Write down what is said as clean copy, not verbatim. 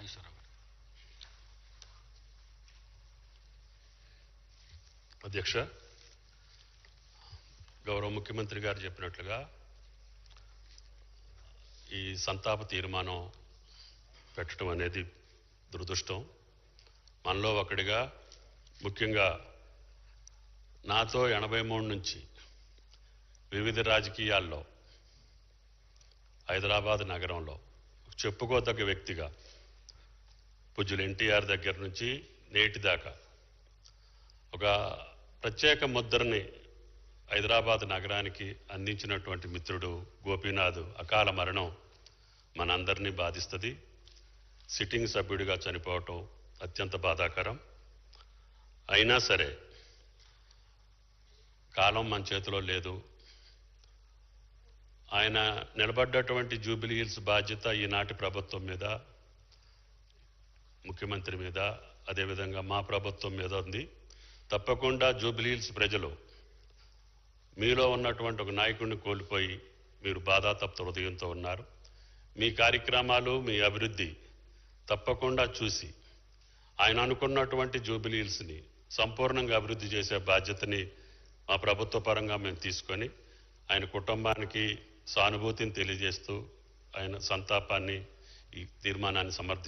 నాగేశ్వరరావు గారు. అధ్యక్ష, గౌరవ ముఖ్యమంత్రి గారు చెప్పినట్లుగా ఈ సంతాప తీర్మానం పెట్టడం అనేది దురదృష్టం. మనలో ఒకటిగా ముఖ్యంగా నాతో 83 నుంచి వివిధ రాజకీయాల్లో హైదరాబాద్ నగరంలో చెప్పుకోదగ్గ వ్యక్తిగా పూజ్యులు ఎన్టీఆర్ దగ్గర నుంచి నేటి దాకా ఒక ప్రత్యేక ముద్రని హైదరాబాద్ నగరానికి అందించినటువంటి మిత్రుడు గోపీనాథ్ అకాల మరణం మనందరినీ బాధిస్తుంది. సిట్టింగ్ సభ్యుడిగా చనిపోవటం అత్యంత బాధాకరం. అయినా సరే కాలం మన చేతిలో లేదు. ఆయన నిలబడ్డటువంటి జూబిలీ హిల్స్ బాధ్యత ఈనాటి ప్రభుత్వం మీద, ముఖ్యమంత్రి మీద, అదేవిధంగా మా ప్రభుత్వం మీద ఉంది. తప్పకుండా జూబిలీ హిల్స్ ప్రజలు మీలో ఉన్నటువంటి ఒక నాయకుడిని కోల్పోయి మీరు బాధాతప్త హృదయంతో ఉన్నారు. మీ కార్యక్రమాలు, మీ అభివృద్ధి తప్పకుండా చూసి ఆయన అనుకున్నటువంటి జూబిలీ హిల్స్ని సంపూర్ణంగా అభివృద్ధి చేసే బాధ్యతని మా ప్రభుత్వ పరంగా మేము తీసుకొని ఆయన కుటుంబానికి సానుభూతిని తెలియజేస్తూ ఆయన సంతాపాన్ని, ఈ తీర్మానాన్ని